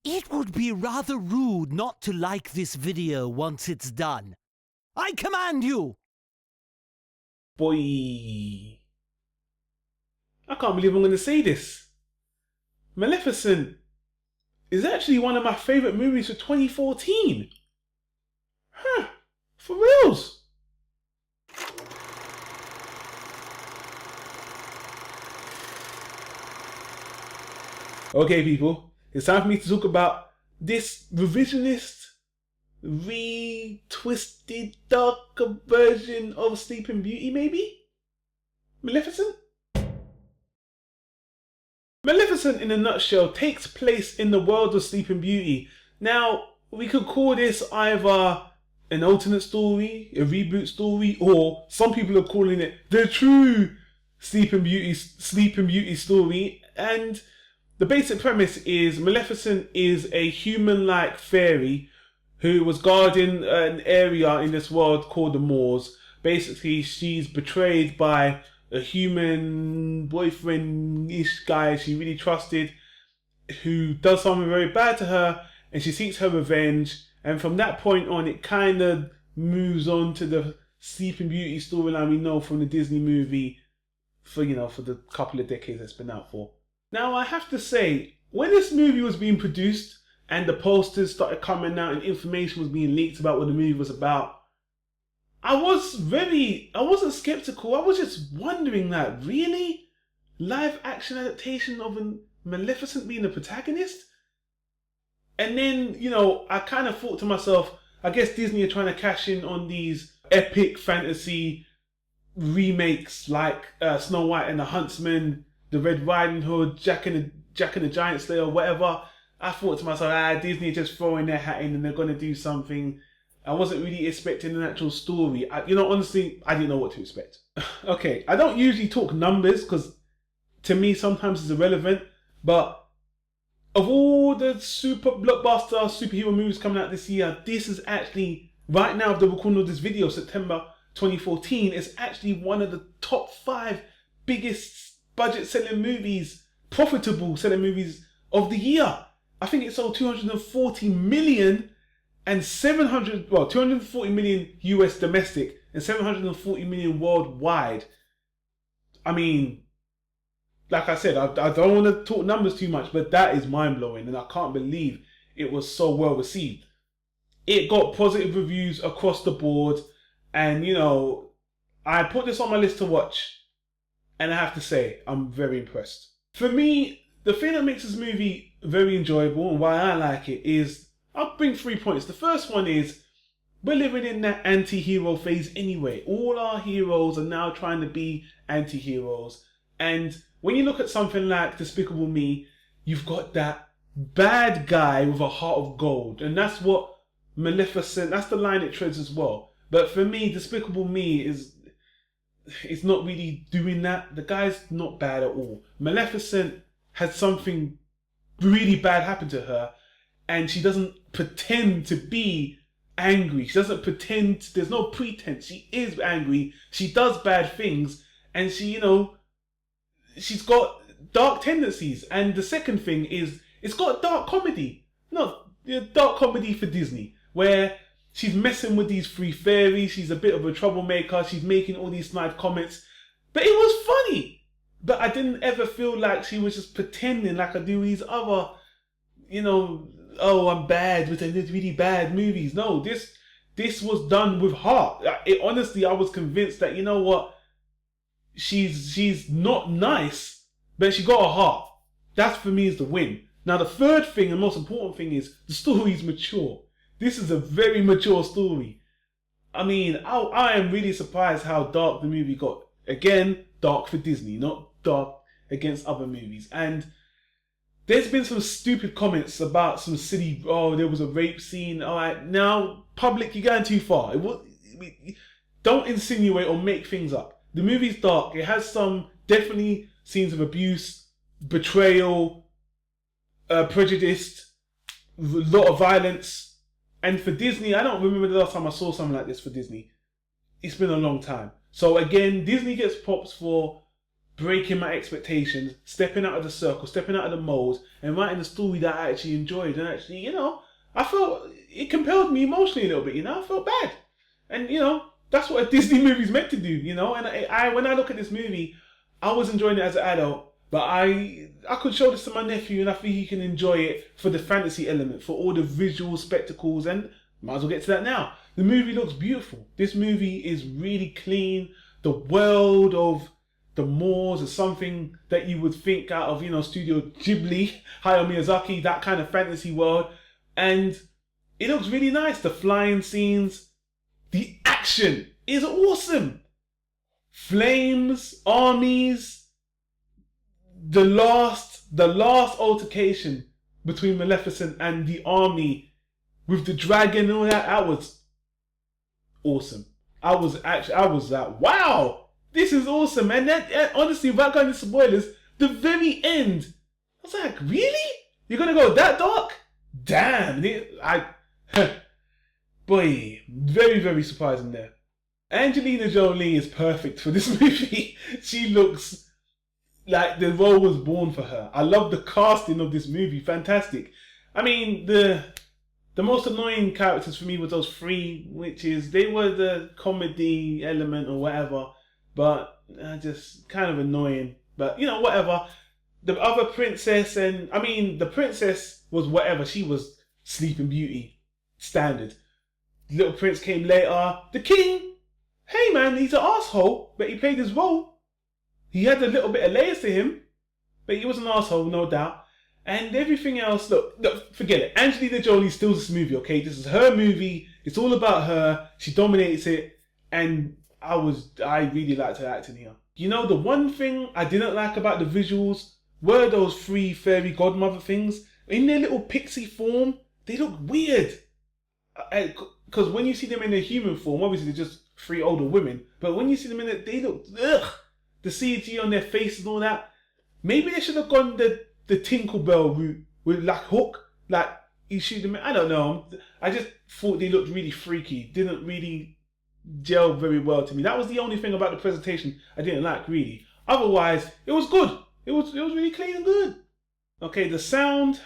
It would be rather rude not to like this video once it's done. I command you! Boy. I can't believe I'm going to say this. Maleficent is actually one of my favourite movies for 2014. Huh. For reals. Okay, people. It's time for me to talk about this revisionist, retwisted, darker version of Sleeping Beauty, maybe? Maleficent? Maleficent, in a nutshell, takes place in the world of Sleeping Beauty. Now, we could call this either an alternate story, a reboot story, or some people are calling it the true Sleeping Beauty story. And the basic premise is Maleficent is a human-like fairy who was guarding an area in this world called the Moors. Basically, she's betrayed by a human boyfriend-ish guy she really trusted, who does something very bad to her, and she seeks her revenge. And from that point on, it kind of moves on to the Sleeping Beauty storyline we know from the Disney movie for the couple of decades it's been out for. Now, I have to say, when this movie was being produced and the posters started coming out and information was being leaked about what the movie was about, I wasn't skeptical. I was just wondering that, really? Live action adaptation of a Maleficent being the protagonist? And then, I kind of thought to myself, I guess Disney are trying to cash in on these epic fantasy remakes like Snow White and the Huntsman, the Red Riding Hood, Jack and the Giant Slayer, whatever. I thought to myself, Disney are just throwing their hat in and they're going to do something. I wasn't really expecting an actual story. Honestly, I didn't know what to expect. Okay, I don't usually talk numbers because to me sometimes it's irrelevant. But of all the super blockbuster superhero movies coming out this year, this is actually, right now of the recording of this video, September 2014, it's actually one of the top 5 biggest budget selling movies, profitable selling movies of the year. I think it sold 240 million and 240 million US domestic and 740 million worldwide. I mean, like I said, I don't want to talk numbers too much, but that is mind-blowing and I can't believe it was so well received. It got positive reviews across the board and, I put this on my list to watch and I have to say, I'm very impressed. For me, the thing that makes this movie very enjoyable and why I like it is, I'll bring 3 points. The first one is, we're living in that anti-hero phase anyway. All our heroes are now trying to be anti-heroes. And when you look at something like Despicable Me, you've got that bad guy with a heart of gold. And that's what Maleficent, that's the line it treads as well. But for me, Despicable Me is not really doing that. The guy's not bad at all. Maleficent had something really bad happen to her. And she doesn't pretend to be angry. She doesn't pretend, there's no pretense. She is angry. She does bad things. And she, she's got dark tendencies. And the second thing is, it's got dark comedy. Not dark comedy for Disney. Where she's messing with these 3 fairies. She's a bit of a troublemaker. She's making all these snide comments. But it was funny. But I didn't ever feel like she was just pretending like I do these other, oh, I'm bad, but I did really bad movies. No, this was done with heart. Honestly, I was convinced that, she's not nice, but she got a heart. That for me is the win. Now, the third thing and most important thing is the story is mature. This is a very mature story. I mean, I am really surprised how dark the movie got. Again, dark for Disney, not dark against other movies. And there's been some stupid comments about some silly, there was a rape scene. All right, now, public, you're going too far. Don't insinuate or make things up. The movie's dark. It has some definitely scenes of abuse, betrayal, prejudice, a lot of violence. And for Disney, I don't remember the last time I saw something like this for Disney. It's been a long time. So again, Disney gets props for breaking my expectations, stepping out of the circle, stepping out of the mold, and writing a story that I actually enjoyed. And actually, you know, I felt it compelled me emotionally a little bit. You know, I felt bad, and you know, that's what a Disney movie's meant to do. You know, and I when I look at this movie, I was enjoying it as an adult, but I could show this to my nephew, and I think he can enjoy it for the fantasy element, for all the visual spectacles, and might as well get to that now. The movie looks beautiful. This movie is really clean. The world of the Moors is something that you would think out of, you know, Studio Ghibli, Hayao Miyazaki, that kind of fantasy world. And it looks really nice. The flying scenes, the action is awesome. Flames, armies, the last altercation between Maleficent and the army with the dragon and all that was awesome. I was like, wow, this is awesome. And that, honestly, without going into spoilers, the very end, I was like, really? You're gonna go that dark? Damn, boy, very, very surprising there. Angelina Jolie is perfect for this movie. She looks like the role was born for her. I love the casting of this movie, fantastic. I mean, the most annoying characters for me were those three, which is, they were the comedy element or whatever, but just kind of annoying. But, you know, whatever. The other princess, and, I mean, the princess was whatever. She was Sleeping Beauty, standard. The little prince came later. The king, hey man, he's an asshole, but he played his role. He had a little bit of layers to him, but he was an asshole, no doubt. And everything else, look, forget it. Angelina Jolie steals this movie, okay? This is her movie. It's all about her. She dominates it. And I really liked her acting here. You know, the one thing I didn't like about the visuals were those three fairy godmother things. In their little pixie form, they look weird. Because when you see them in their human form, obviously they're just three older women. But when you see them in it, they look, ugh. The CG on their faces and all that. Maybe they should have gone the Tinkerbell route with like Hook, like you shoot them. I don't know. I just thought they looked really freaky. Didn't really gel very well to me. That was the only thing about the presentation I didn't like really. Otherwise, it was good. It was really clean and good. Okay, the sound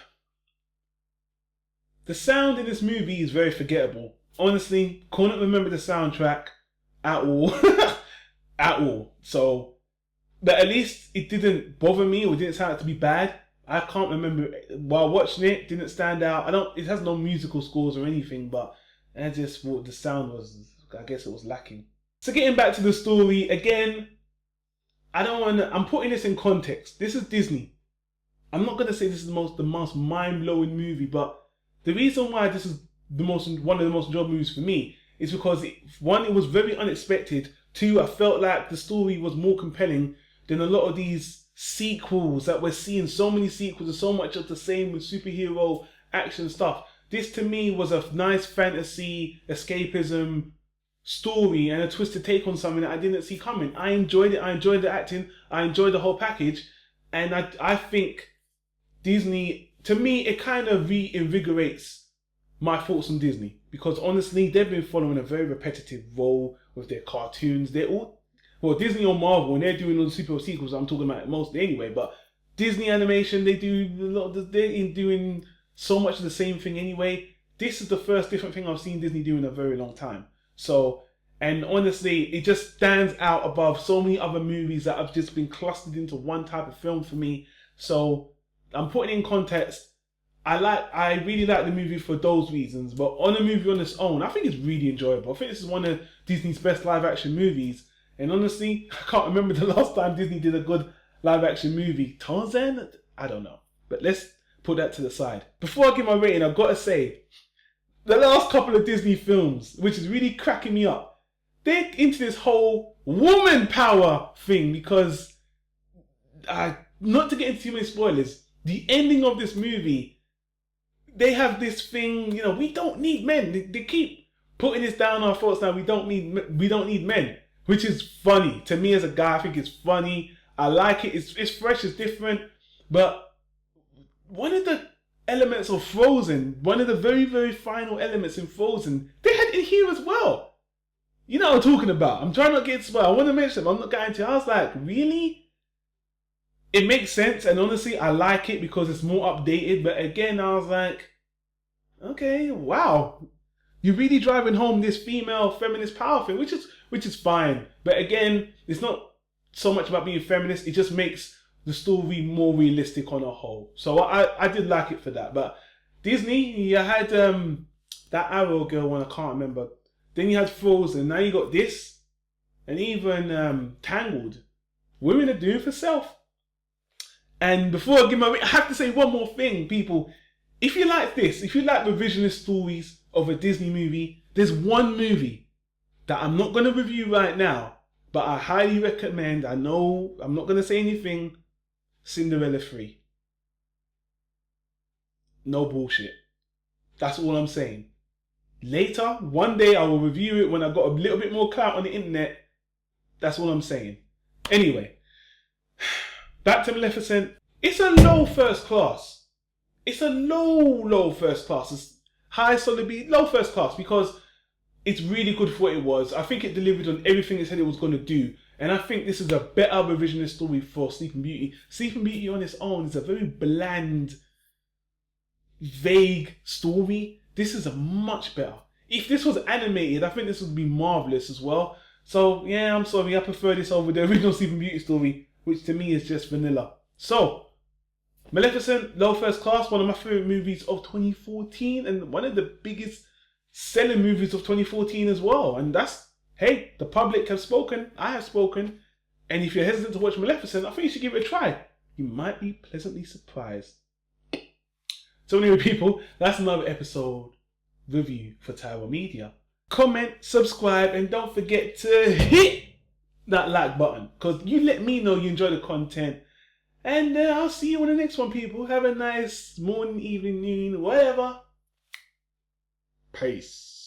in this movie is very forgettable. Honestly, couldn't remember the soundtrack at all, at all. So, but at least it didn't bother me or didn't sound like to be bad. I can't remember while watching it. Didn't stand out. It has no musical scores or anything, but I just thought the sound was, I guess it was lacking. So getting back to the story again, I'm putting this in context. This is Disney. I'm not gonna say this is the most mind-blowing movie, but the reason why this is one of the most enjoyable movies for me is because one, it was very unexpected. Two, I felt like the story was more compelling than a lot of these sequels that we're seeing. So many sequels and so much of the same with superhero action stuff. This to me was a nice fantasy escapism story and a twisted take on something that I didn't see coming. I enjoyed it. I enjoyed the acting. I enjoyed the whole package. And I think Disney, to me, it kind of reinvigorates my thoughts on Disney, because honestly, they've been following a very repetitive role with their cartoons. They're all, well, Disney or Marvel, and they're doing all the superhero sequels I'm talking about mostly anyway, but Disney animation, they're doing so much of the same thing anyway. This is the first different thing I've seen Disney do in a very long time. So, and honestly, it just stands out above so many other movies that have just been clustered into one type of film for me. So, I'm putting in context, I really like the movie for those reasons, but on a movie on its own, I think it's really enjoyable. I think this is one of Disney's best live action movies. And honestly, I can't remember the last time Disney did a good live action movie. Tarzan? I don't know. But let's put that to the side. Before I give my rating, I've got to say, the last couple of Disney films, which is really cracking me up, they're into this whole woman power thing, because, not to get into too many spoilers, the ending of this movie, they have this thing, you know, we don't need men. They keep putting this down our throats now. We don't need men, which is funny to me as a guy. I think it's funny. I like it. It's fresh. It's different. But one of the elements of Frozen, one of the very, very final elements in Frozen, they had it here as well. You know what I'm talking about. I'm trying not to get spoiled. I want to mention them. I'm not going to. I was like, really? it makes sense, and honestly, I like it because it's more updated. But again, I was like, okay, wow, you're really driving home this female feminist power thing, which is fine. But again, it's not so much about being feminist. It just makes the story more realistic on a whole. So I did like it for that. But Disney, you had that Arrow girl one, I can't remember. Then you had Frozen. Now you got this, and even Tangled. Women are doing for self. And before I give my, I have to say one more thing, people. If you like this, if you like revisionist stories of a Disney movie, there's one movie that I'm not going to review right now, but I highly recommend. I know I'm not going to say anything. Cinderella 3. No bullshit. That's all I'm saying. Later, one day I will review it when I've got a little bit more clout on the internet. That's all I'm saying. Anyway, back to Maleficent. It's a low first class. It's a low first class. It's high solid B, low first class, because it's really good for what it was. I think it delivered on everything it said it was going to do. And I think this is a better revisionist story for Sleeping Beauty. Sleeping Beauty on its own is a very bland, vague story. This is a much better. If this was animated, I think this would be marvellous as well. So, yeah, I'm sorry. I prefer this over the original Sleeping Beauty story, which to me is just vanilla. So, Maleficent, low first class, one of my favourite movies of 2014, and one of the biggest selling movies of 2014 as well. And that's, hey, the public have spoken, I have spoken, and if you're hesitant to watch Maleficent, I think you should give it a try. You might be pleasantly surprised. So anyway, people, that's another episode review for Tyro Media. Comment, subscribe, and don't forget to hit that like button, because you let me know you enjoy the content. And I'll see you on the next one, people. Have a nice morning, evening, noon, whatever. Peace.